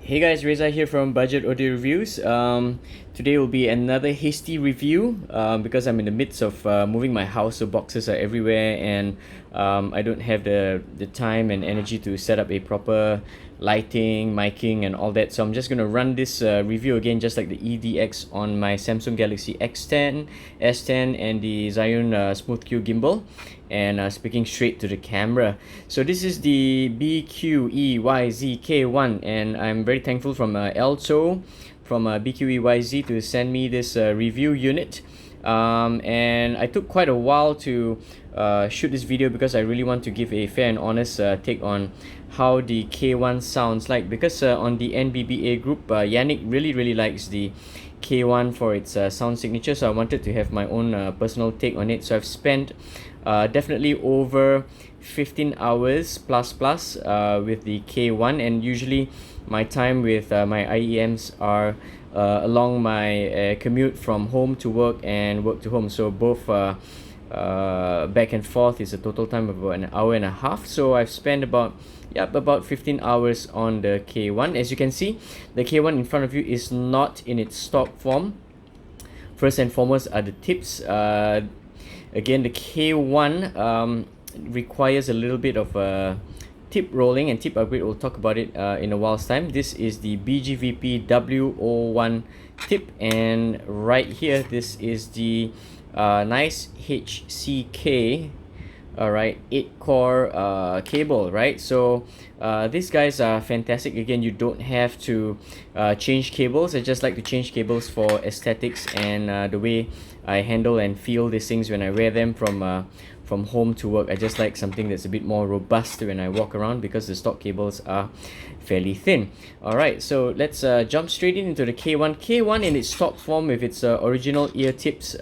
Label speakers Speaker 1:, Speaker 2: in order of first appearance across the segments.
Speaker 1: Hey guys, Reza here from Budget Audio Reviews. Today will be another hasty review because I'm in the midst of moving my house, so boxes are everywhere, and I don't have the time and energy to set up a proper lighting, miking, and all that. So I'm just going to run this review again, just like the EDX on my Samsung Galaxy X10, S10, and the Zhiyun Smooth Q gimbal. And speaking straight to the camera. So this is the BQEYZ K1, and I'm very thankful from Elto from BQEYZ to send me this review unit. And I took quite a while to shoot this video because I really want to give a fair and honest take on how the K1 sounds like, because on the NBBA group, Yannick really likes the K1 for its sound signature, so I wanted to have my own personal take on it. So I've spent definitely over 15 hours plus with the K1, and usually my time with my IEMs are along my commute from home to work and work to home, so both back and forth is a total time of about an hour and a half. So I've spent about 15 hours on the K1. As you can see, the K1 in front of you is not in its stock form. First and foremost are the tips. Again, the K1 requires a little bit of tip rolling and tip upgrade. We'll talk about it in a while's time. This is the BGVP W01 tip, and right here, this is the nice HCK 8-core cable, right? So these guys are fantastic. Again, you don't have to change cables. I just like to change cables for aesthetics and the way I handle and feel these things when I wear them from home to work. I just like something that's a bit more robust when I walk around, because the stock cables are fairly thin. Alright, so let's jump straight into the K1. K1 in its stock form with its original ear tips,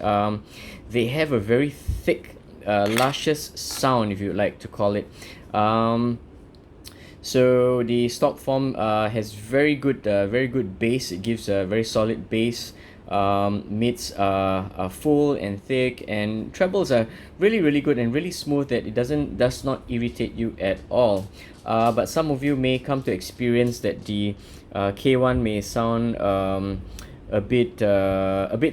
Speaker 1: they have a very thick luscious sound, if you like to call it. So the stock form has very good bass. It gives a very solid bass. Mids are full and thick, and trebles are really good and really smooth, that it does not irritate you at all. But some of you may come to experience that the K1 may sound a bit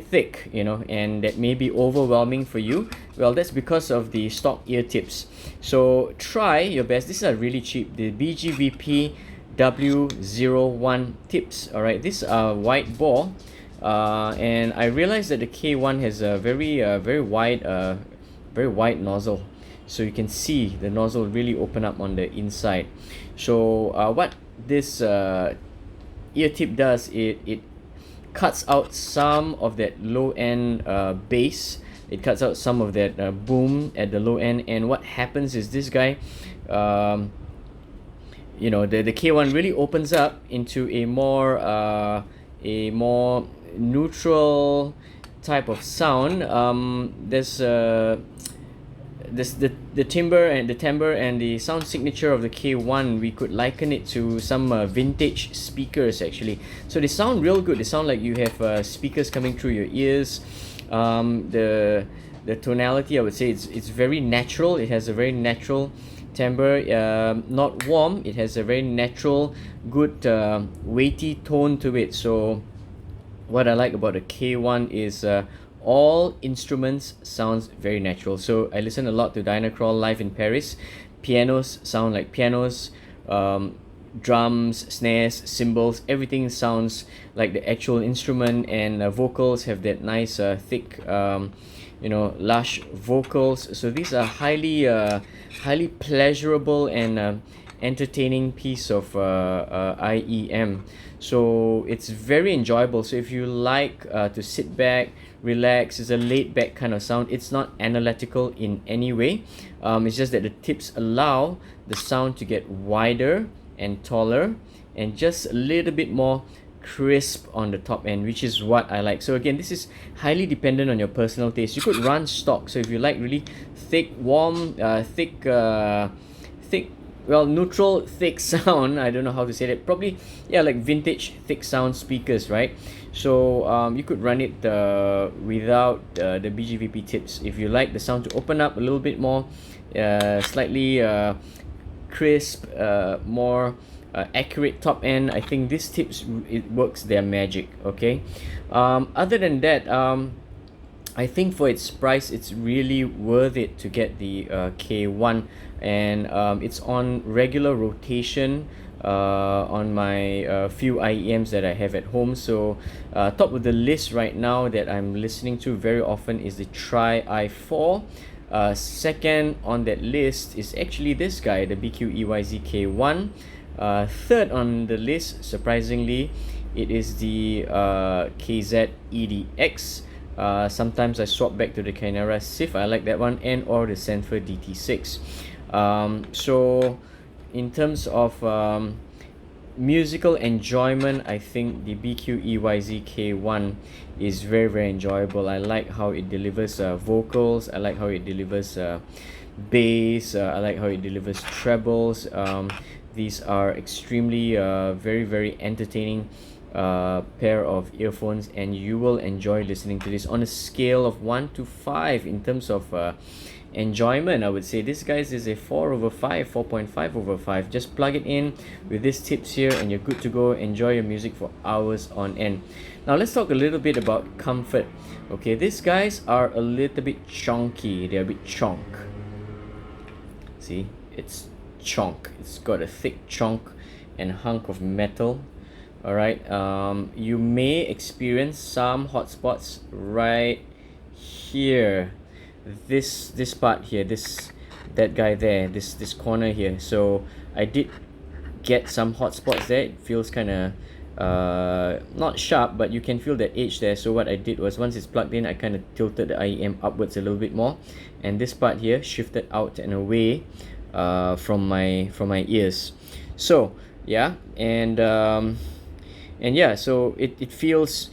Speaker 1: thick, you know, and that may be overwhelming for you. Well, that's because of the stock ear tips. So try your best. These are really cheap. The BGVP W01 tips. All right, these are wide bore, and I realized that the K1 has a very wide nozzle. So you can see the nozzle really open up on the inside. So what this ear tip does, it cuts out some of that low end bass. It cuts out some of that boom at the low end, and what happens is this guy, you know, the K1 really opens up into a more neutral type of sound. There's the timbre and the sound signature of the K1, we could liken it to some vintage speakers actually. So they sound real good. They sound like you have speakers coming through your ears. The tonality, I would say, it's very natural. It has a very natural timbre, not warm. It has a very natural, good weighty tone to it. So what I like about the K1 is all instruments sounds very natural. So I listen a lot to Diana Krall live in Paris. Pianos sound like pianos, drums, snares, cymbals, everything sounds like the actual instrument, and vocals have that nice thick Lush vocals. So these are highly pleasurable and entertaining piece of IEM. So it's very enjoyable. So if you like to sit back, relax, it's a laid back kind of sound. It's not analytical in any way. It's just that the tips allow the sound to get wider and taller and just a little bit more crisp on the top end, which is what I like. So again, this is highly dependent on your personal taste. You could run stock. So if you like really thick, warm, neutral thick sound, I don't know how to say that, probably like vintage thick sound speakers, right? So you could run it without the BGVP tips. If you like the sound to open up a little bit more, slightly crisp, more accurate top end, I think this tips, it works their magic. Okay, other than that, I think for its price, it's really worth it to get the K1, and it's on regular rotation on my few IEMs that I have at home. So top of the list right now that I'm listening to very often is the Tri i4. Second on that list is actually this guy, the BQEYZ K1. Third on the list, surprisingly, it is the KZ EDX. Sometimes I swap back to the Kinera SIF, I like that one, and or the Sanford DT6. So in terms of musical enjoyment, I think the BQEYZ K1 is very, very enjoyable. I like how it delivers vocals, I like how it delivers bass, I like how it delivers trebles. These are extremely very, very entertaining pair of earphones, and you will enjoy listening to this. On a scale of 1 to 5 in terms of enjoyment, I would say this guys is a 4/5, 4.5/5. Just plug it in with these tips here and you're good to go. Enjoy your music for hours on end. Now let's talk a little bit about comfort. Okay, these guys are a little bit chunky, they're a bit chonk. See, it's chonk, it's got a thick chonk and hunk of metal. Alright, you may experience some hotspots right here, this part here, that guy there, this corner here. So I did get some hotspots there. It feels kind of not sharp, but you can feel that edge there. So what I did was, once it's plugged in, I kind of tilted the IEM upwards a little bit more, and this part here shifted out and away from my ears. So yeah, and yeah, so it feels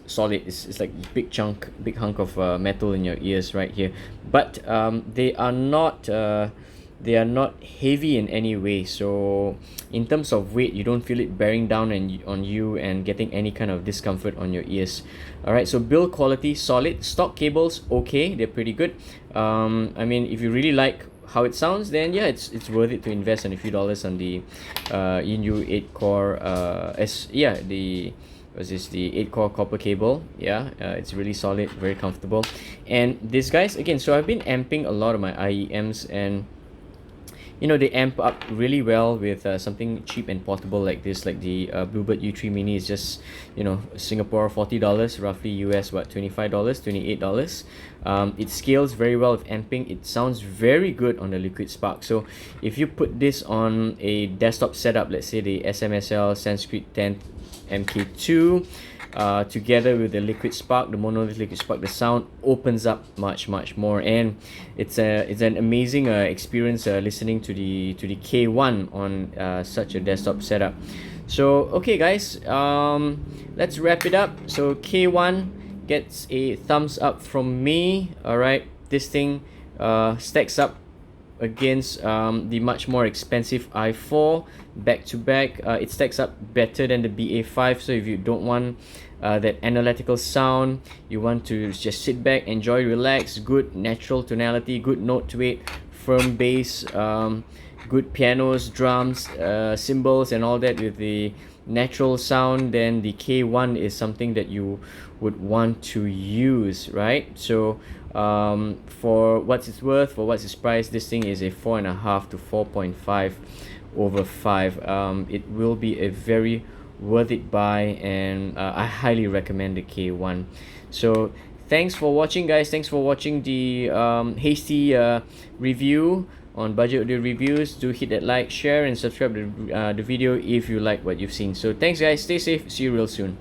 Speaker 1: solid. It's like big hunk of metal in your ears right here, but they are not heavy in any way. So in terms of weight, you don't feel it bearing down on you and getting any kind of discomfort on your ears. All right, so build quality solid. Stock cables, okay, they're pretty good. I mean, if you really like how it sounds, then yeah, it's worth it to invest in a few dollars on the Inu 8-core the 8-core copper cable. Yeah, it's really solid, very comfortable. And these guys, again, so I've been amping a lot of my IEMs, and you know, they amp up really well with something cheap and portable like this, like the Bluebird U3 Mini. Is just, you know, Singapore $40, roughly US what, $25, $28. It scales very well with amping. It sounds very good on the Liquid Spark. So if you put this on a desktop setup, let's say the SMSL Sanskrit 10 MK2, together with the Liquid Spark, the monolith Liquid Spark, the sound opens up much more, and it's an amazing experience listening to the K1 on such a desktop setup. So okay guys, let's wrap it up. So K1 gets a thumbs up from me. All right, this thing stacks up against the much more expensive i4 back to back. It stacks up better than the BA5. So if you don't want that analytical sound, you want to just sit back, enjoy, relax, good natural tonality, good note weight, firm bass, good pianos, drums, cymbals and all that with the natural sound, then the K1 is something that you would want to use, right? So for what it's worth, for what's its price, this thing is a 4.5 to 4.5/5. It will be a very worth it buy, and I highly recommend the K1. So thanks for watching guys, thanks for watching the hasty review on Budget Audio Reviews. Do hit that like, share and subscribe to the video if you like what you've seen. So thanks guys, stay safe, see you real soon.